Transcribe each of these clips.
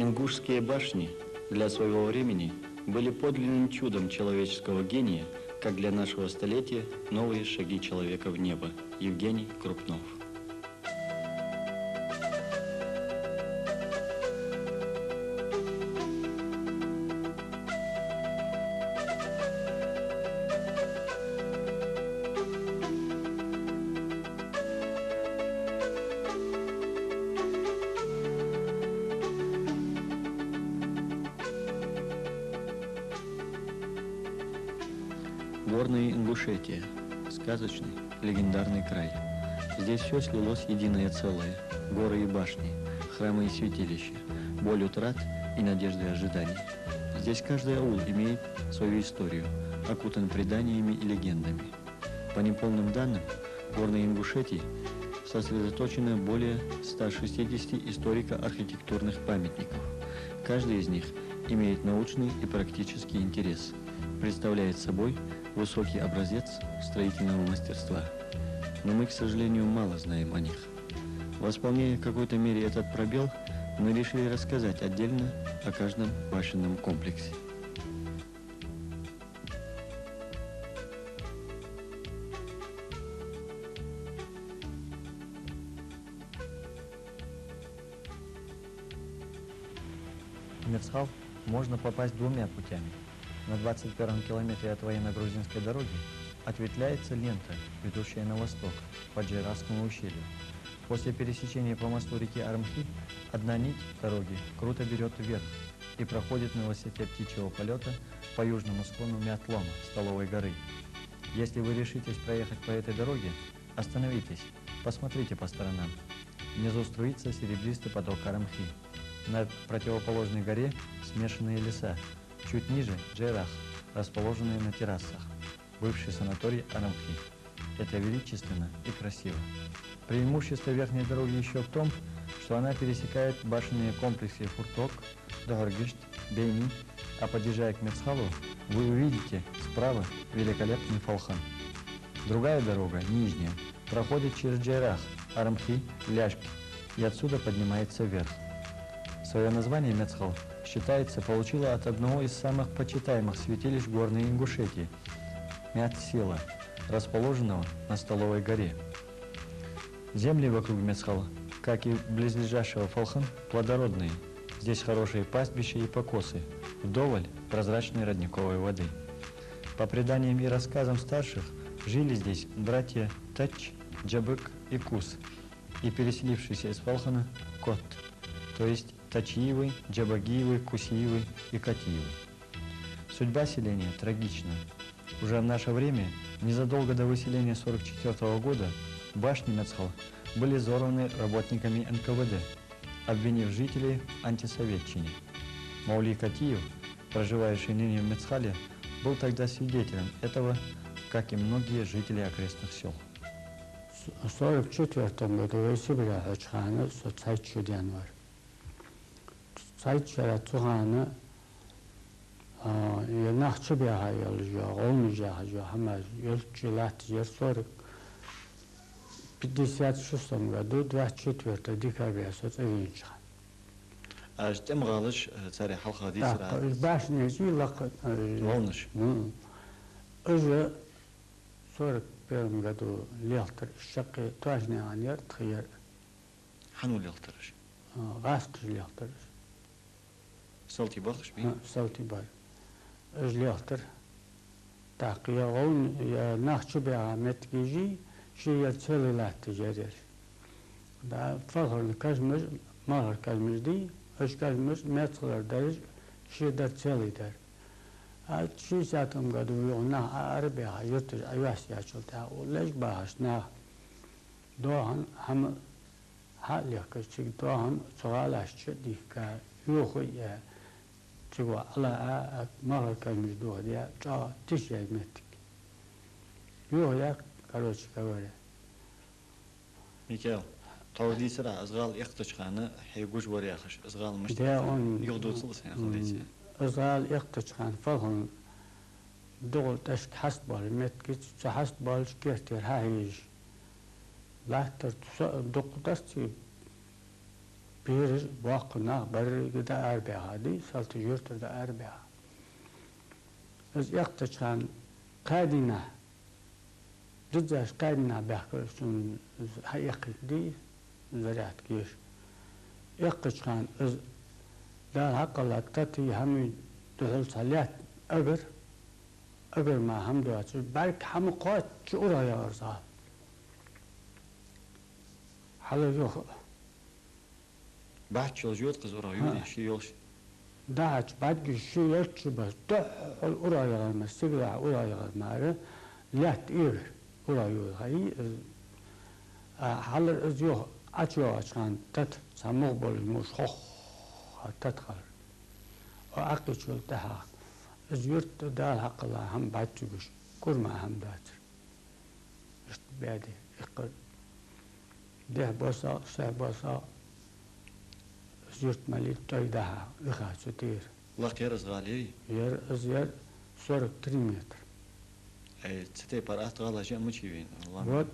Ингушские башни для своего времени были подлинным чудом человеческого гения, как для нашего столетия новые шаги человека в небо. Евгений Крупнов. Горная Ингушетия. Сказочный, легендарный край. Здесь все слилось единое целое. Горы и башни, храмы и святилища, боль утрат и надежды ожиданий. Здесь каждый аул имеет свою историю, окутан преданиями и легендами. По неполным данным, в Горной Ингушетии сосредоточено более 160 историко-архитектурных памятников. Каждый из них имеет научный и практический интерес, представляет собой высокий образец строительного мастерства. Но мы, к сожалению, мало знаем о них. Восполняя в какой-то мере этот пробел, мы решили рассказать отдельно о каждом башенном комплексе. В Мецхал можно попасть двумя путями. На 21-м километре от военно-грузинской дороги ответвляется лента, ведущая на восток, по Джейрахскому ущелью. После пересечения по мосту реки Армхи одна нить дороги круто берет вверх и проходит на высоте птичьего полета по южному склону Мятлома, Столовой горы. Если вы решитесь проехать по этой дороге, остановитесь, посмотрите по сторонам. Внизу струится серебристый поток Армхи. На противоположной горе смешанные леса. Чуть ниже – Джейрах, расположенные на террасах, бывший санаторий Армхи. Это величественно и красиво. Преимущество верхней дороги еще в том, что она пересекает башенные комплексы Фурток, Дагоргишт, Бейни, а подъезжая к Мецхалу, вы увидите справа великолепный Фалхан. Другая дорога, нижняя, проходит через Джейрах, Армхи, Ляшки и отсюда поднимается вверх. Свое название Мецхал, считается, получила от одного из самых почитаемых святилищ Горной Ингушетии – Мят-Сила, расположенного на Столовой горе. Земли вокруг Мецхала, как и близлежащего Фалхан, плодородные. Здесь хорошие пастбища и покосы, вдоволь прозрачной родниковой воды. По преданиям и рассказам старших, жили здесь братья Тач, Джабык и Кус, и переселившийся из Фалхана Кот, то есть Тачиевы, Джабагиевы, Кусиевы и Катиевы. Судьба селения трагична. Уже в наше время, незадолго до выселения 1944 года, башни Мецхал были взорваны работниками НКВД, обвинив жителей в антисоветчине. Маули Катиев, проживающий ныне в Мецхале, был тогда свидетелем этого, как и многие жители окрестных сел. В 1944 году высылали Ачхана соцсайчу январь. Сайчара Цухана Нахчебяха Ялжа, Олнижахажа, Хамаз, Ялчилат, Ярсорик. В 1956 году, 24 декабря, соцсайчхан. А что мгалыш царь Халхади сра? Башня Зилак. Волныш. Уже в 41 году лехтер шаки тажный аньяр тхияр. Хану лехтерш. Гаст лехтерш. Салти бахш би? Салти бар. Лехтер. Так я он я нахчебя меткижи, шия целый лат тижерер. Да фахр кажмыз махар кажмызди, аш кажмыз метлер даж шия целый дар. А в 60 году на Арабия юртж Айвасия чулта, леж бахаш на доан хам халия качиг доан цуалаш чдика юхия чего алла махар кажмыз доя ча тишай метик. Юхия, короче говоря. Микаэл, тавди сра азгал ихтачхана хайгуш варяхаш азгал мш. Да он югдуцл сен халдити. أزال يقتشخان فهم دول تشك حست بال متكت حست بال شكرتير هايج لا تر دق دستي bir vakına bir de erbehadi, saltı yurtta da erbeha. Az yaktaşan kadina, düzyaş kadina beklersin, hayakidi, ziraat giyiş. Yaktaşan az da hakla tati hami duhul salat agar ma ham duat, belki ham qat ki oraya arza. Hala yok. Bahç yol jiyot kız oraya yürü, şey yol. Daç badgi şu yolcu bas, doğal oraya gelmez, sigara oraya gelmez, lat ir oraya hayır. Hala az yok, açıyor açan tat, samur bolmuş, hoh, tat kalır. O aklı çöl daha. Az yurt dal hakla ham badçuş, kurma ham daçır. İşte bedi, ikar. Deh basa, seh basa. زرت مالي تايدها لخا ستير الله كيرز غالي ير أزير صار 3 متر اي تستي برات غالا شيء مشيوين والله وات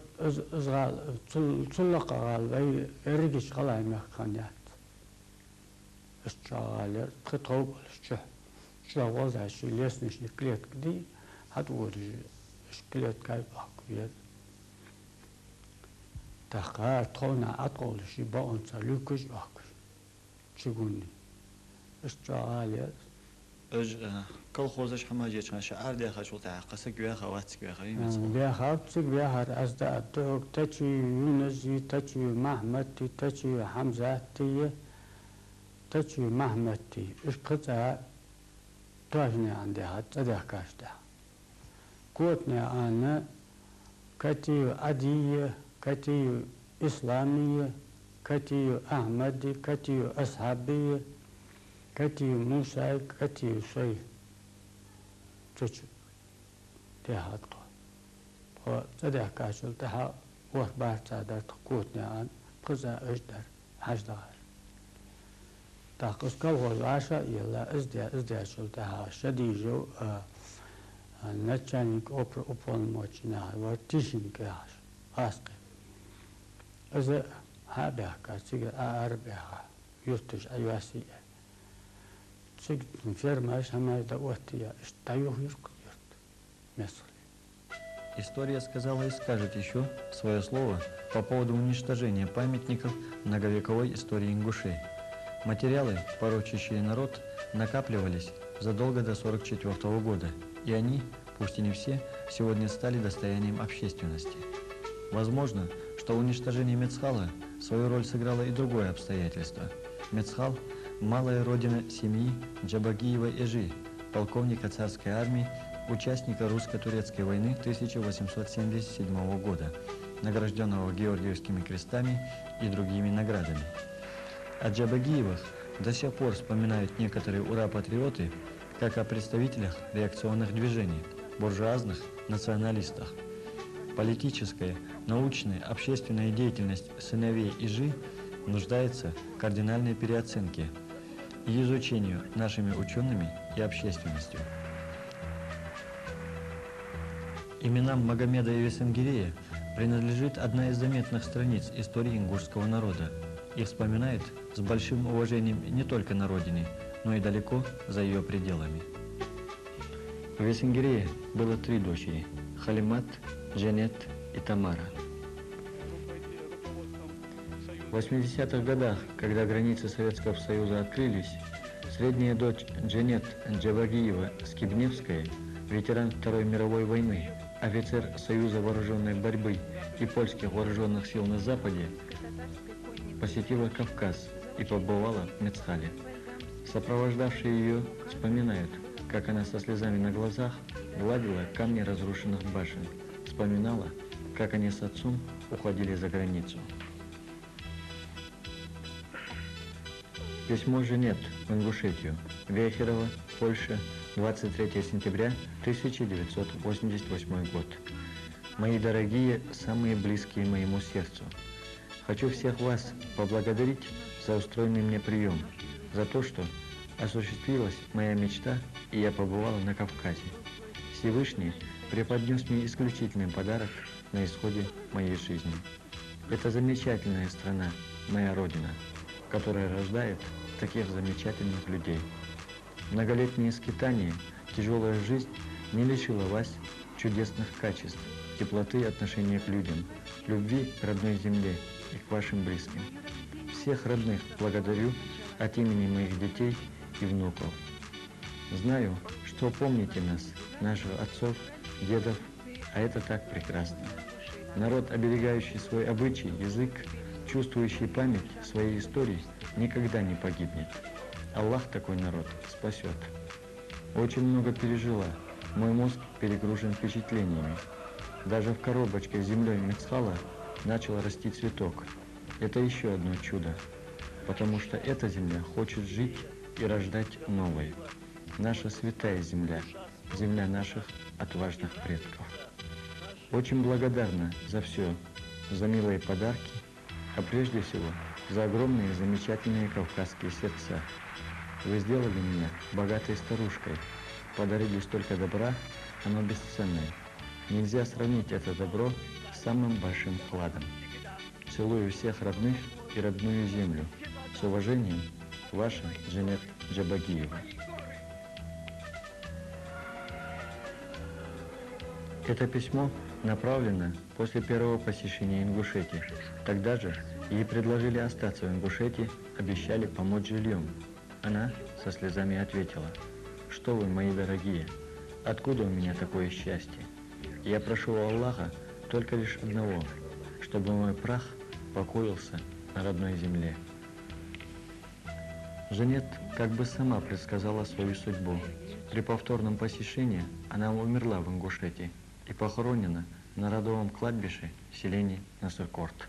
أزغال تلقى غال أي رجش غلا مخانيات الشغال تخطوب الشح شغال ذا شيء ليسنش نكليت كدي هتقول شكليت كاي باكوير تخا تونا أطول شيء بون سلوكش باكو شغوني اشتغالي اج كل خوزش حماجي كان شعار دي خشول تاع قسك ويا خواتك ويا خي بيا خاطك بيا هر ازدا دوك تچي يونسي تچي محمدتي تچي حمزاتي تچي محمدتي اش قطع توجني عندي حتى ده كاشتا كوتني انا كتي عديه كتي اسلاميه كتي أحمدي كتي أصحابي كتي موسى كتي شي تشو تهاد قا وتدع كاشل تها وحبار تعداد قوتني عن قزا أجدر حجدار تاقص كوغوز عاشا يلا ازدع شل تها شديجو نتشانيك أوبون موچنا ورتيشين كاش أسقي إذا هابها كاسيجا أربعة يرتج أيواسية سيج فيرماش هما دوتيا استايو يرك يرت مصر. История сказала и скажет еще свое слово по поводу уничтожения памятников многовековой истории ингушей. Материалы, порочащие народ, накапливались задолго до 1944 года, и они, пусть и не все, сегодня стали достоянием общественности. Возможно, что уничтожение Мецхала свою роль сыграло и другое обстоятельство. Мецхал – малая родина семьи Джабагиева-Эжи, полковника царской армии, участника русско-турецкой войны 1877 года, награжденного Георгиевскими крестами и другими наградами. О Джабагиевых до сих пор вспоминают некоторые ура-патриоты как о представителях реакционных движений, буржуазных националистах. Политическая, научная, общественная деятельность сыновей Ижи нуждается в кардинальной переоценке и изучению нашими учеными и общественностью. Именам Магомеда и Весенгирея принадлежит одна из заметных страниц истории ингушского народа. Их вспоминают с большим уважением не только на родине, но и далеко за ее пределами. У Весенгирея было 3 дочери – Халимат, Джанет и Тамара. В 80-х годах, когда границы Советского Союза открылись, средняя дочь Джанет Джабагиева-Скибневская, ветеран Второй мировой войны, офицер Союза вооруженной борьбы и польских вооруженных сил на Западе, посетила Кавказ и побывала в Мецхале. Сопровождавшие ее вспоминают, как она со слезами на глазах гладила камни разрушенных башен, вспоминала, как они с отцом уходили за границу. Письмо Женет в Ингушетию. Вехерово, Польша, 23 сентября 1988 год. Мои дорогие, самые близкие моему сердцу. Хочу всех вас поблагодарить за устроенный мне прием, за то, что осуществилась моя мечта, и я побывала на Кавказе. Всевышний преподнес мне исключительный подарок на исходе моей жизни. Это замечательная страна, моя родина. которая рождает таких замечательных людей. Многолетние скитания, тяжелая жизнь не лишила вас чудесных качеств, теплоты отношения к людям, любви к родной земле и к вашим близким. Всех родных благодарю от имени моих детей и внуков. Знаю, что помните нас, наших отцов, дедов, а это так прекрасно. Народ, оберегающий свой обычай, язык, чувствующий память своей истории, никогда не погибнет. Аллах такой народ спасет. Очень много пережила. Мой мозг перегружен впечатлениями. Даже в коробочке с землей Мецхала начал расти цветок. Это еще одно чудо, потому что эта земля хочет жить и рождать новое. Наша святая земля, земля наших отважных предков. Очень благодарна за все, за милые подарки, а прежде всего за огромные замечательные кавказские сердца. Вы сделали меня богатой старушкой, подарили столько добра, оно бесценное. Нельзя сравнить это добро с самым большим кладом. Целую всех родных и родную землю. С уважением, ваша Джанет Джабагиева. Это письмо направлено после первого посещения Ингушетии. Тогда же ей предложили остаться в Ингушетии, обещали помочь жильем. Она со слезами ответила: «Что вы, мои дорогие, откуда у меня такое счастье? Я прошу у Аллаха только лишь одного, чтобы мой прах покоился на родной земле». Жанет как бы сама предсказала свою судьбу. При повторном посещении она умерла в Ингушетии и похоронена на родовом кладбище в селении Насыркорт.